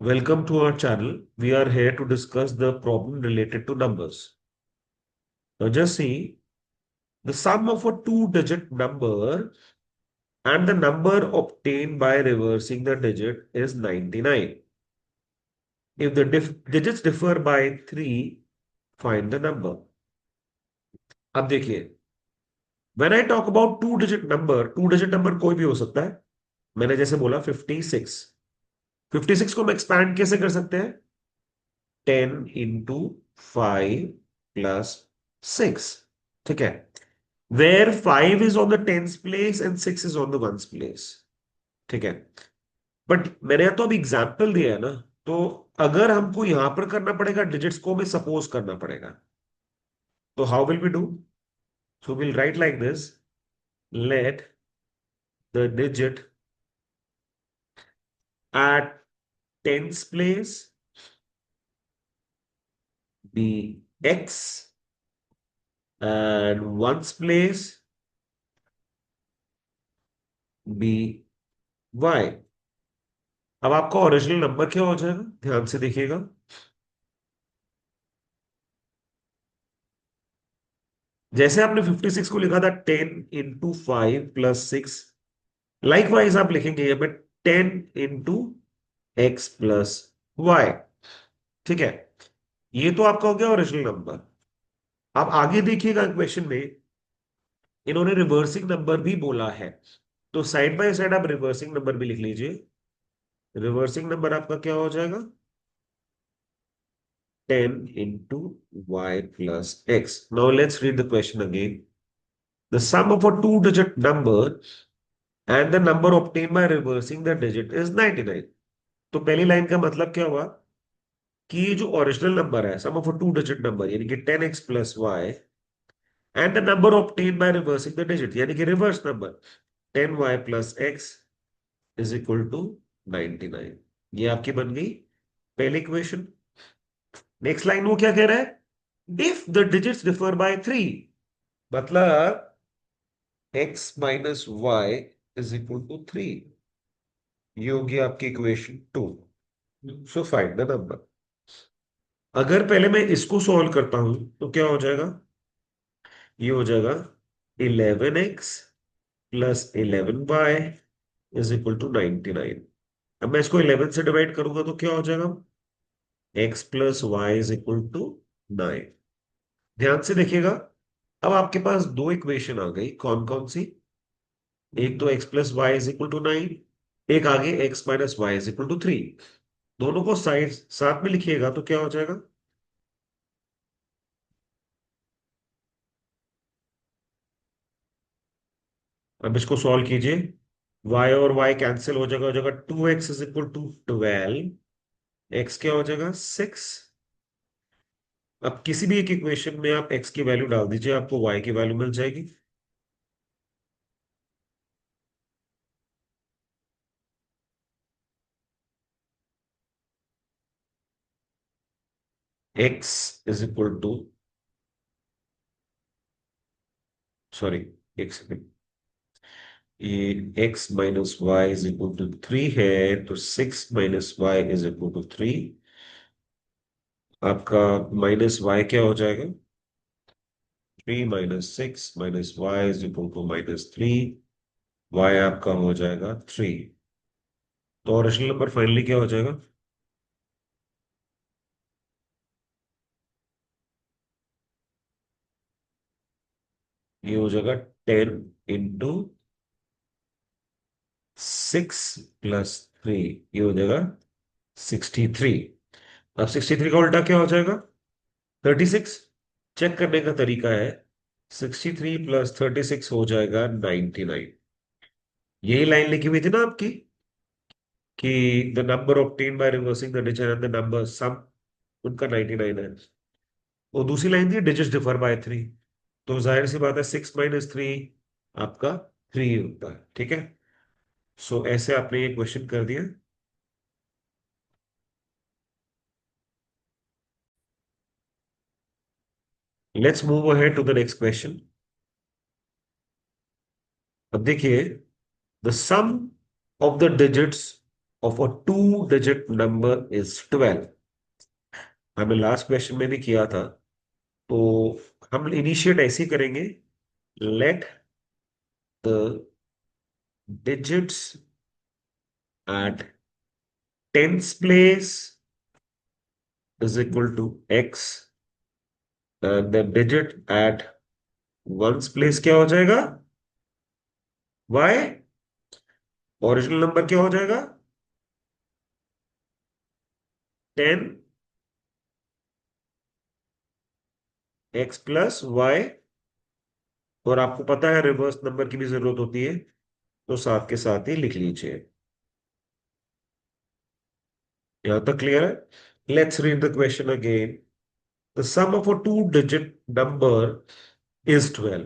Welcome to our channel. We are here to discuss the problem related to numbers. Now just see the sum of a two-digit number and the number obtained by reversing the digit is 99. If the digits differ by 3, find the number. अब देखिए, when I talk about two digit number कोई भी हो सकता है. मैंने जैसे बोला 56. 56 को हम एक्सपैंड कैसे कर सकते हैं? 10 इंटू 5 प्लस 6. ठीक है, where 5 is on the tens place and 6 is on the ones place. ठीक है, बट मैंने तो अब एग्जाम्पल दिया है ना, तो अगर हमको यहां पर करना पड़ेगा डिजिट्स को हमें सपोज करना पड़ेगा. तो how will we do? So will write like this. Let the digit at tens place be x and ones place be y. अब आपका ओरिजिनल नंबर क्या हो जाएगा, ध्यान से देखिएगा. जैसे आपने 56 को लिखा था 10 इंटू 5 प्लस 6, लाइक वाइज आप लिखेंगे यहाँ पे 10 इंटू एक्स प्लस वाई. ठीक है, ये तो आपका हो गया ओरिजिनल नंबर. आप आगे देखिएगा क्वेश्चन में इन्होंने रिवर्सिंग नंबर भी बोला है, तो साइड बाय साइड आप रिवर्सिंग नंबर भी लिख लीजिए. रिवर्सिंग नंबर आपका क्या हो जाएगा? 10 into y plus x. Now let's read the question again. The sum of a two-digit number and the number obtained by reversing the digit is 99. तो पहली लाइन का मतलब क्या हुआ कि ये जो ओरिजिनल नंबर है, sum of a two digit number, यानी कि 10x plus y, and the number obtain by reversing the digit, यानी कि reverse number 10y plus x is equal to 99. ये आपकी बन गई पहली इक्वेशन. नेक्स्ट लाइन वो क्या कह रहा है? If the digits differ by 3, मतलब x minus y is equal to 3. ये होगी आपकी equation 2. So find the number. अगर पहले मैं इसको सॉल्व करता हूं तो क्या हो जाएगा? ये हो जाएगा 11x plus 11y is equal to 99. अब मैं इसको 11 से डिवाइड करूंगा तो क्या हो जाएगा? x plus y is equal to 9. ध्यान से देखिएगा, अब आपके पास दो इक्वेशन आ गई. कौन कौन सी? एक तो x plus y is equal to 9, एक आगे x minus y is equal to 3. दोनों को साइड साथ में लिखिएगा तो क्या हो जाएगा? अब इसको सॉल्व कीजिए. y और y कैंसिल हो जाएगा 2x is equal to 12. x क्या हो जाएगा? 6. अब किसी भी एक इक्वेशन में आप x की वैल्यू डाल दीजिए, आपको y की वैल्यू मिल जाएगी. x is equal to, sorry, एक सेकेंड, ये x minus y is equal to 3 है, तो 6 - y इज इक्वल टू 3. आपका माइनस y क्या हो जाएगा? 3 - 6 - y is equal to -3. y आपका हो जाएगा 3. तो ओरिजिनल नंबर फाइनली क्या हो जाएगा? ये हो जाएगा 10 into 6 + 3. ये हो जाएगा 63. अब 63 का उल्टा क्या हो जाएगा? 36. चेक करने का तरीका है, 63 + 36 हो जाएगा 99. यही लाइन लिखी हुई थी ना आपकी कि the number obtain by reversing the digit and the number sum, उनका 99 है. वो दूसरी लाइन थी डिजिट्स डिफर बाय 3. तो जाहिर सी बात है 6 - 3 आपका 3 होता है. ठीक है, सो ऐसे आपने ये क्वेश्चन कर दिया. Let's move ahead to the next question. अब देखिए, the sum of the digits of a two-digit number is 12. हमने लास्ट क्वेश्चन में भी किया था, तो हम इनिशिएट ऐसे ही करेंगे. Let the digits at tens place is equal to x and the digit at ones place क्या हो जाएगा? y. ओरिजिनल नंबर क्या हो जाएगा? 10 x प्लस y. और आपको पता है रिवर्स नंबर की भी जरूरत होती है, तो साथ के साथ ही लिख लीजिए. यहां तक क्लियर है? Let's read the question again. The sum of a two digit number is 12.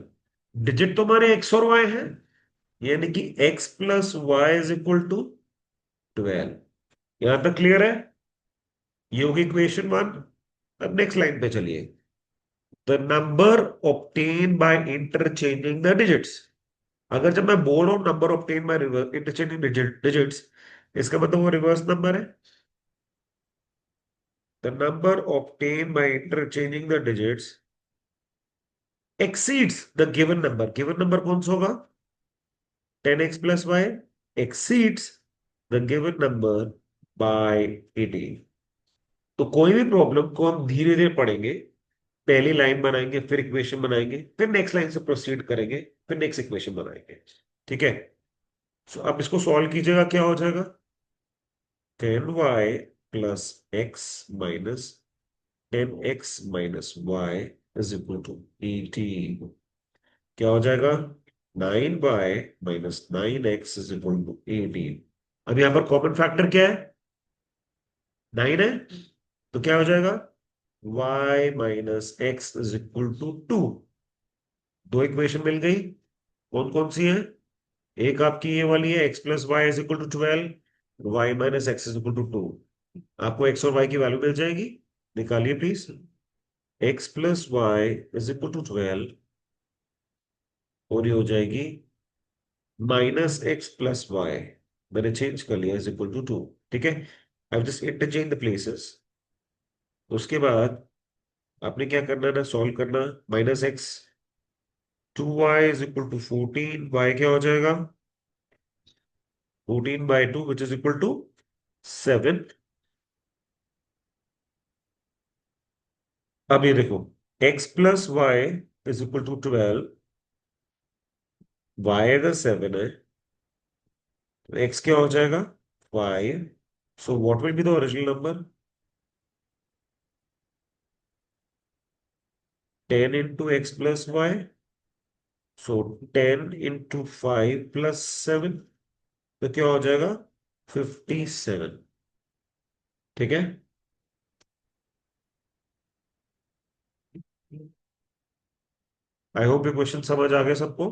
Digit तो हमारे x और y है, यानी कि x plus y is equal to 12. यहां तक क्लियर है? ये होगी इक्वेशन 1. अब नेक्स्ट लाइन पे चलिए. The number obtain by interchanging the digits. अगर जब मैं बोल रहा हूं number obtain by interchanging digits, इसका मतलब वो रिवर्स नंबर है. The number obtain by interchanging the digits exceeds the given number. Given number कौन सा होगा? 10x plus y exceeds the given number by 18. तो कोई भी प्रॉब्लम को हम धीरे धीरे पढ़ेंगे. पहली लाइन बनाएंगे, फिर इक्वेशन बनाएंगे, फिर नेक्स्ट लाइन से प्रोसीड करेंगे, फिर नेक्स्ट इक्वेशन बनाएंगे. ठीक है? सो अब इसको सॉल्व कीजिएगा, क्या हो जाएगा? 10y plus x minus 10x minus y is equal to 18. क्या हो जाएगा? 9y minus 9x is equal to 18. अब यहां पर कॉमन फैक्टर क्या है? 9 है, तो क्या हो जाएगा? y minus x is equal to 2. दो इक्वेशन मिल गई. कौन कौन सी है? एक आपकी ये वाली है, x plus y is equal to 12, y minus x is equal to 2. आपको x और y की वैल्यू मिल जाएगी. निकालिए please. x plus y is equal to 12 और ये हो जाएगी माइनस एक्स प्लस वाई. मैंने चेंज कर लिया, इज इक्वल टू 2. ठीक है? I just interchange the places. उसके बाद आपने क्या करना है ना, सॉल्व करना. Minus x 2y is equal to 14. y क्या हो जाएगा? 14/2 विच इज इक्वल टू 7. अब ये देखो, x plus y is equal to 12. y अगर 7 है तो x क्या हो जाएगा? 5. So what will be the original number? 10 into x plus y. So 10 into 5 plus 7, तो क्या हो जाएगा? 57. ठीक है? आई होप ये क्वेश्चन समझ आ गया सबको.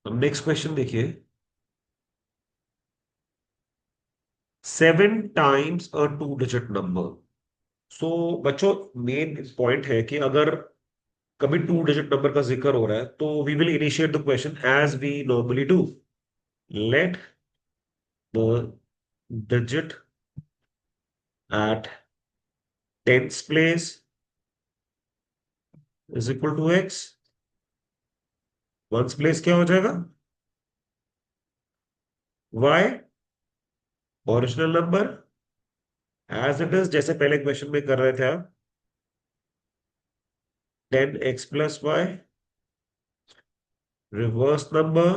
अब नेक्स्ट क्वेश्चन देखिए. 7 times a two digit number. So बच्चों, मेन पॉइंट है कि अगर कभी टू डिजिट नंबर का जिक्र हो रहा है तो we will initiate the question as we normally do. Let the digit at tens place is equal to X. Ones place क्या हो जाएगा? Y. Original number as it is, जैसे पहले क्वेश्चन में कर रहे थे आप. 10x plus Y. Reverse number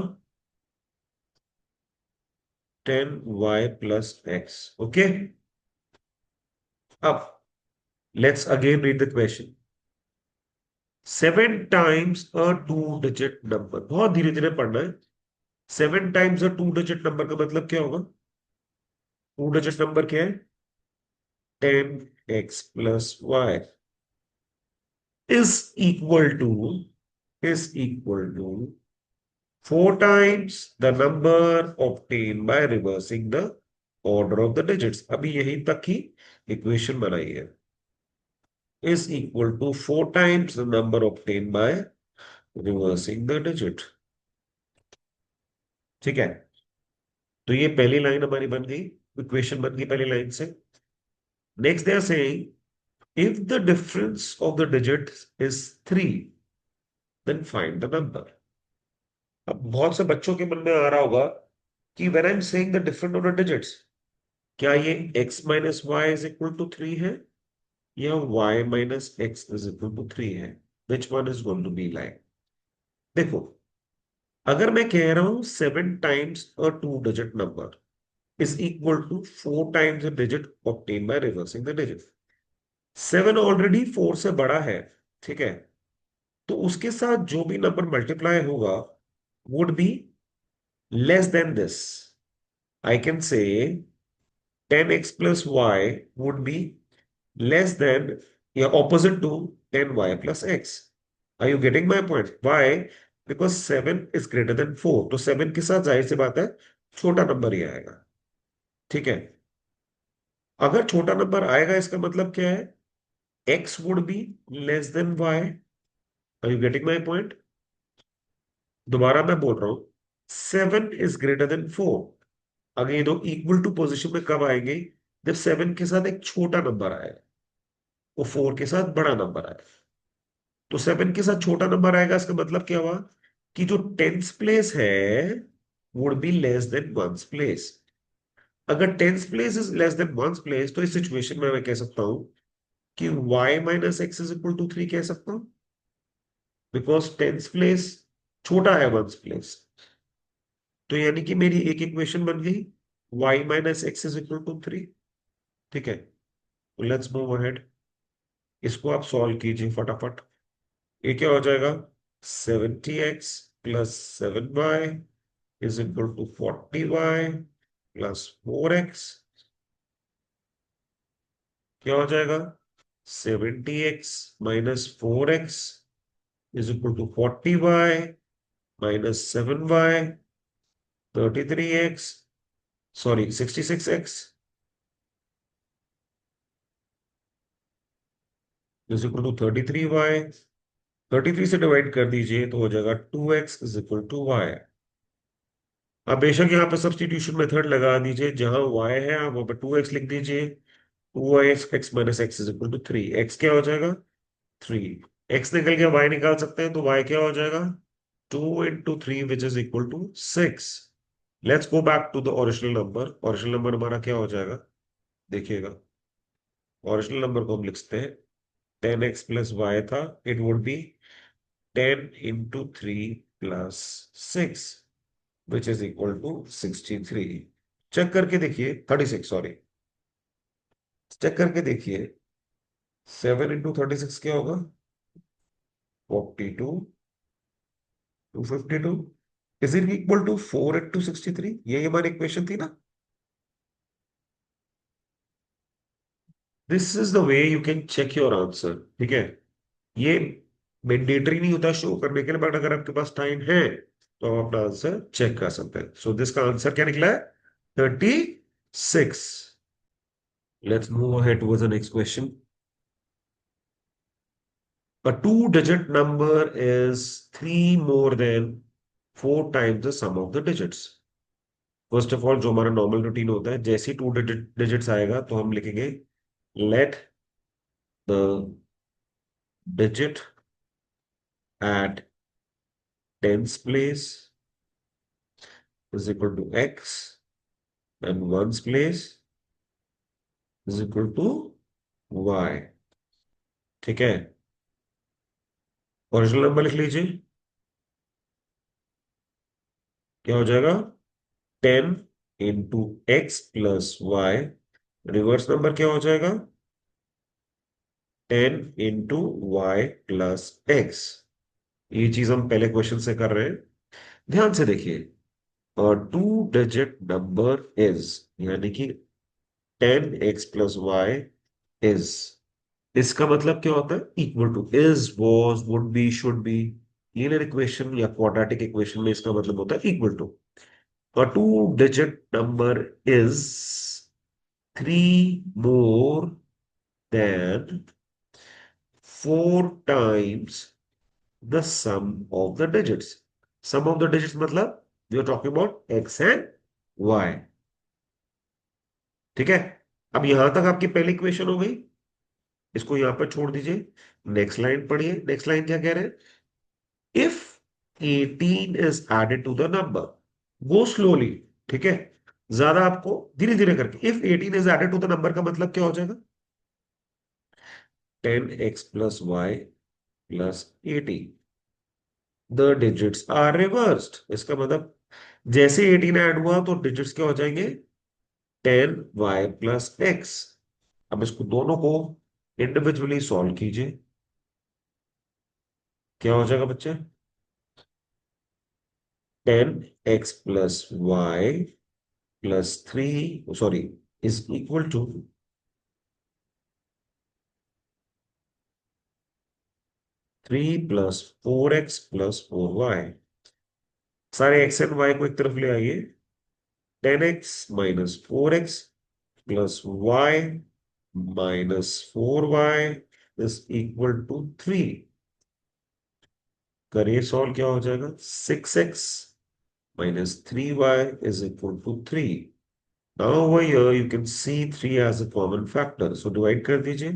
10y plus X. Okay. अब let's again read the question. 7 times a two digit number. बहुत धीरे धीरे पढ़ना है. 7 times a two digit number का मतलब क्या होगा? टू डिजिट नंबर क्या है? 10x plus y is equal to is equal to 4 times the number obtained by reversing the order of the digits. अभी यहीं तक ही इक्वेशन बनाई है. Is equal to 4 times the number obtained by reversing the digit. ठीक है, तो ये पहली लाइन हमारी बन गई, इक्वेशन बन गई पहली लाइन से। Next they are saying if the difference of the digits is 3 then find the number. अब बहुत से बच्चों के मन में आ रहा होगा कि when I am saying the difference of the digits, क्या ये x minus y is equal to 3 है या y minus x is equal to 3 है? Which one is going to be like? देखो, अगर मैं कह रहा हूं 7 times a two digit number is equal to 4 times the digit obtain by reversing the digit, 7 already 4 से बड़ा है, ठीक है, तो उसके साथ जो भी नंबर मल्टीप्लाई होगा would be less then this. I can say 10x plus y would be less than, yeah, opposite to 10y plus x. Are you getting my point? Why? Because 7 is greater than 4, तो 7 के साथ जाहिर सी बात है छोटा number ही आएगा। ठीक है, अगर छोटा नंबर आएगा इसका मतलब क्या है? x would be less than y. Are you getting my point? दोबारा मैं बोल रहा हूं, 7 is greater than 4। अगर ये दो इक्वल टू पोजिशन में कब आएंगे? जब 7 के साथ एक छोटा नंबर आएगा, वो 4 के साथ बड़ा नंबर आएगा। तो 7 के साथ छोटा नंबर आएगा, इसका मतलब क्या हुआ कि जो टेंस प्लेस है would be less than ones place. अगर tens place is less than ones place, तो इस सिचुएशन में मैं कह सकता हूं कि y minus x is equal to 3 कह सकता हूं, बिकॉज टेंस प्लेस छोटा है वंस प्लेस। तो यानी कि मेरी एक इक्वेशन बन गई, y minus x is equal to 3। ठीक है, लेट्स मूव अहेड, इसको आप सॉल्व कीजिए फटाफट। ये क्या हो जाएगा? 70x plus 7y is equal to 40y plus 4x। क्या हो जाएगा? 70x minus 4x is equal to 40y minus 7y, 33x, sorry 66x is equal to 33y। 33 से डिवाइड कर दीजिए तो हो जाएगा 2x is equal to y। अब बेशक यहाँ पे सब्स्टिट्यूशन मेथड लगा दीजिए, जहां y है आप वहां पे 2x लिख दीजिए। 2x x minus x is equal to 3, x क्या हो जाएगा? 3। x निकल के y निकाल सकते हैं, तो y क्या हो जाएगा? 2 into 3 which is equal to 6। Let's go back to the original number. Original number हमारा क्या हो जाएगा? देखिएगा, ओरिजिनल नंबर को हम लिखते हैं, 10x प्लस वाई था, it would be 10 into 3 plus 6 which is equal to 63। Check करके देखिए, 36 सॉरी, चेक करके देखिए, 7 इंटू 36 क्या होगा? 42, 252 is it equal to 4 into 63। यही हमारी इक्वेशन थी ना? This is the way you can check your answer. ठीक है, ये मैंडेटरी नहीं होता शो करने के लिए, बट अगर आपके पास टाइम है तो आप अपना आंसर चेक कर सकते हैं। सो दिस का आंसर क्या निकला है? 36। Let's move ahead towards the next question. A two-digit number is three more than 4 times the sum of the digits. First of all, जो हमारा नॉर्मल रूटीन होता है, जैसे ही टू डिजिट्स आएगा तो हम लिखेंगे let the digit at tens place is equal to x and ones place is equal to y. ठीक है, ओरिजिनल नंबर लिख लीजिए, क्या हो जाएगा? 10 into x plus Y. Reverse number क्या हो जाएगा? 10 इंटू y प्लस एक्स। ये चीज हम पहले क्वेश्चन से कर रहे हैं, ध्यान से देखिए। और टू डिजिट नंबर इज, यानी कि 10x प्लस वाई इज, इसका मतलब क्या होता है? Equal to, is, was, would be, should be. Linear equation या क्वाड्रेटिक इक्वेशन में इसका मतलब होता है इक्वल टू। और two digit number is 3 more than 4 times the sum of the digits। sum of the digits मतलब we are talking about x and y. ठीक है, अब यहां तक आपकी पहली इक्वेशन हो गई, इसको यहां पर छोड़ दीजिए। नेक्स्ट लाइन पढ़िए, नेक्स्ट लाइन क्या कह रहे हैं? If 18 is added to the number, go slowly. ठीक है, ज्यादा आपको धीरे धीरे करके। If 18 is added to the number का मतलब क्या हो जाएगा? 10x+y+18, the digits are reversed. इसका मतलब जैसे 18 ऐड हुआ तो डिजिट्स क्या हो जाएंगे? 10y+x। अब इसको दोनों को इंडिविजुअली सॉल्व कीजिए, क्या हो जाएगा बच्चे? 10x+y+3, sorry, is equal to 3+4x+4y। सारे एक्स एंड वाई को एक तरफ ले आइए। 10x - 4x+y is equal to 3। करिए सॉल्व, क्या हो जाएगा? 6x - 3y is equal to 3। Now over here you can see 3 as a common factor, so divide कर दीजिए।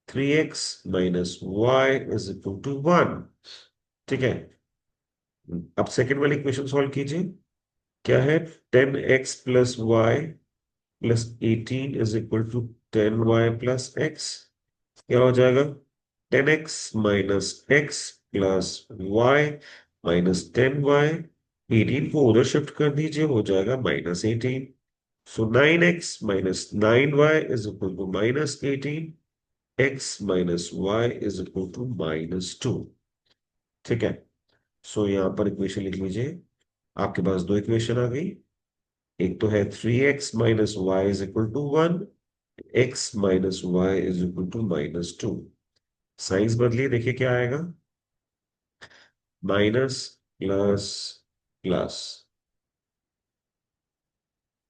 3x - y is equal to 1। ठीक है, अब सेकेंड वाली इक्वेशन सॉल्व कीजिए। क्या है? 10x+y+18 is equal to 10y+x। क्या हो जाएगा? 10x - x+y -10y। 18 को उधर शिफ्ट कर दीजिए, हो जाएगा -18। So 9x - 9y is equal to -18। x - y is equal to -2। ठीक है, सो यहां पर इक्वेशन लिख लीजिए। आपके पास दो इक्वेशन आ गई। एक तो है 3x - y is equal to 1, x - y is equal to -2। Signs बदलिए, देखिए क्या आएगा? Minus plus plus.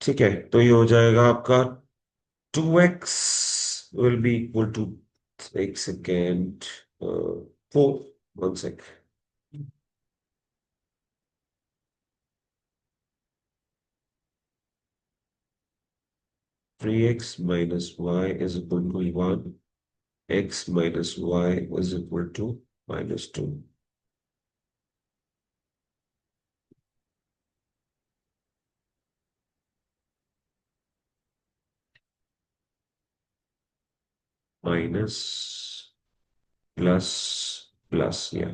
ठीक है, तो ये हो जाएगा आपका 2x will be equal to, एक second, 4, 1 sec. 3x - y is equal to 1, x - y is equal to -2। Minus plus plus, या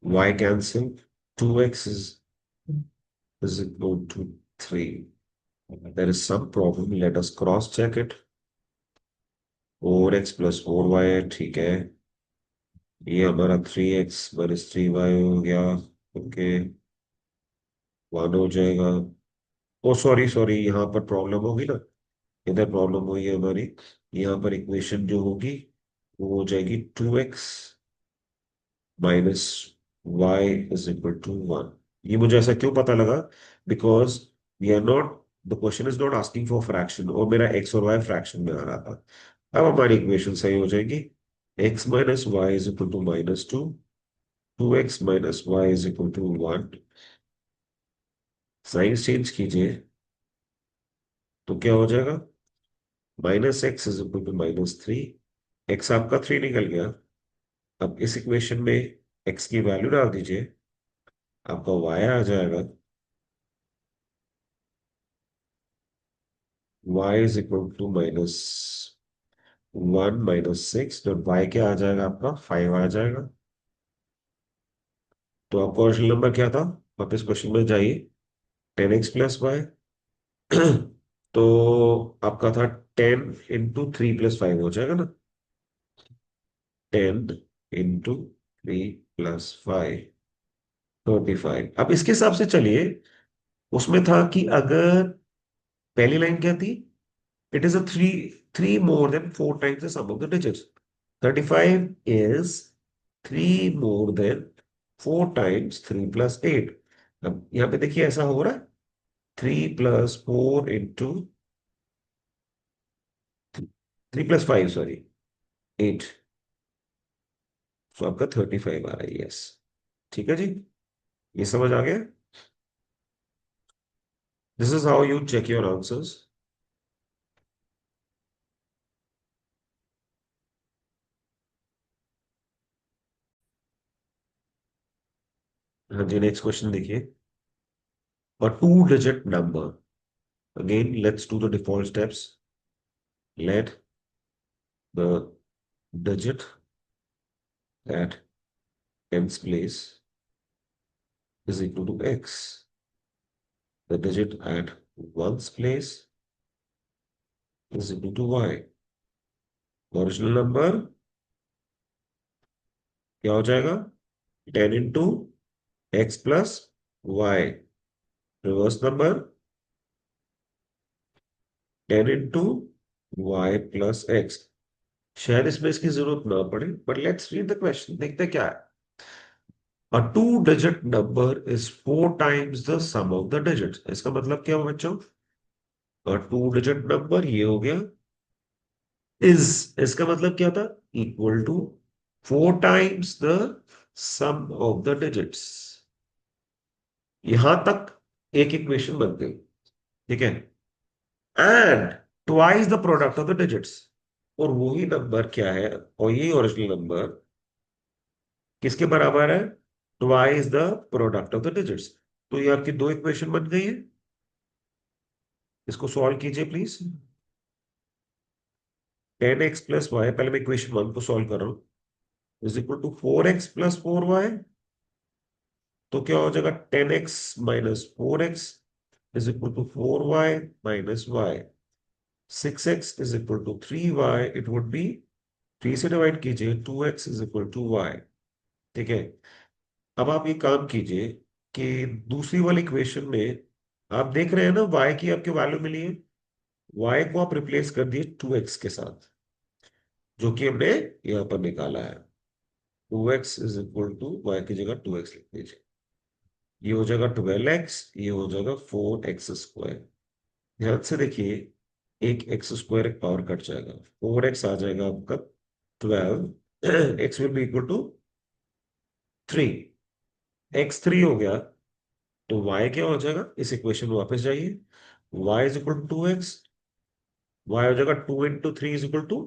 y cancel, 2x is equal to 3. There is some problem, let us cross check it। 4x+4y है, ठीक है। ये हमारा 3x - 3y हो गया। Okay, 1 हो जाएगा। ओ सॉरी सॉरी, यहाँ पर प्रॉब्लम होगी ना, इधर प्रॉब्लम हुई है हमारी। यहाँ पर इक्वेशन जो होगी वो हो जाएगी 2x -y is equal to 1। ये मुझे ऐसा क्यों पता लगा? Because we are not, the question is not asking for fraction, और मेरा x और y फ्रैक्शन में आ रहा था। अब हमारी इक्वेशन सही हो जाएगी। x - y is equal to -2, 2x - y is equal to 1। Signs change कीजिए तो क्या हो जाएगा? -x is equal to -3। x आपका 3 निकल गया। अब इस इक्वेशन में x की वैल्यू डाल दीजिए, आपका y आ जाएगा। y इज इक्वल टू -1 - 6, तो y क्या आ जाएगा? आपका 5 आ जाएगा। तो आपका क्वेश्चन नंबर क्या था? वापस क्वेश्चन में जाइए। 10x+y तो आपका था 10 × 3 + 5 हो जाएगा ना। 10 × 3 + 5, 35। अब इसके हिसाब से चलिए, उसमें था कि अगर पहली लाइन क्या थी? It is a three, three more than 4 times the sum of the digits. 35 is 3 more than 4 times 3 + 8। अब यहाँ पे देखिए ऐसा हो रहा है, 3 + 4 × 3 + 5, सॉरी, 8। तो आपका 35 आ रहा है, यस। ठीक है जी, ये समझ आ गया। This is how you check your answers. हाँ जी, नेक्स्ट क्वेश्चन देखिए. A two-digit number. Again, let's do the default steps. Let the digit at tens place is equal to x. The digit at ones place is equal to y. Original number क्या हो जाएगा? 10 into x plus Y. Reverse number 10 into y plus x. शायद इसमें इसकी जरूरत ना पड़े, but let's read the question, देखते क्या है. A two-digit number is four times the sum of the digits. इसका मतलब क्या हुआ बच्चों? A two-digit number ये हो गया. Is इसका मतलब क्या था? Equal to four times the sum of the digits. यहां तक एक इक्वेशन बन गई. ठीक है. And twice the product of the digits. और वही नंबर क्या है, और यही ओरिजिनल नंबर किसके बराबर है? Twice the product of the digits. तो ये आपकी दो इक्वेशन बन गई है. इसको सॉल्व कीजिए प्लीज. 10x प्लस वाई, पहले मैं इक्वेशन वन को सॉल्व कर रहा हूं, is equal to 4x plus 4y. तो क्या हो जाएगा? 10x minus 4x is equal to 4y minus y. 6x is equal to 3y. It would be, 3 से डिवाइड कीजिए, 2x is equal to y. ठीक है. अब आप ये काम कीजिए कि दूसरी वाली इक्वेशन में आप देख रहे हैं ना, y की आपकी वैल्यू मिली है. y को आप रिप्लेस कर दिए 2x के साथ, जो कि हमने यहां पर निकाला है. 2x is equal to Y की जगह 2x लिख दीजिए. ये हो जाएगा 12x, ये हो जाएगा 4x². ध्यान से देखिए, एक x² एक पावर कट जाएगा, 4x आ जाएगा आपका 12. x will be equal to 3. x 3 हो गया. तो y क्या हो जाएगा? इस इक्वेशन में वापस जाइए. y is equal to 2x. y हो जाएगा 2 × 3 is equal to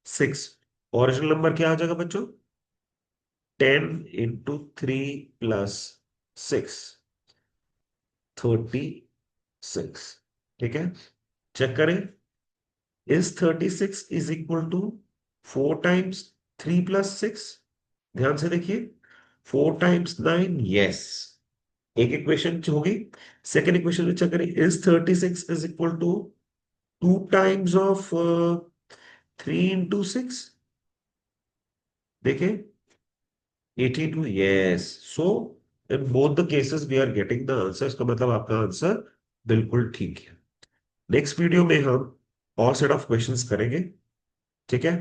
6. Original number क्या आ जाएगा बच्चों? 10 × 3 + 6, 36. ठीक है. चेक करें. Is 36 is equal to 4 × 3 + 6? ध्यान से देखिए. 4 × 9, यस. एक इक्वेशन होगी. सेकेंड इक्वेशन में चेक करें. Is 36 is equal to 2 × 3 × 6? देखिए. 82, yes. So in both the cases we are getting the answer. इसका मतलब आपका आंसर बिल्कुल ठीक है. नेक्स्ट वीडियो में हम और सेट ऑफ क्वेश्चंस करेंगे. ठीक है.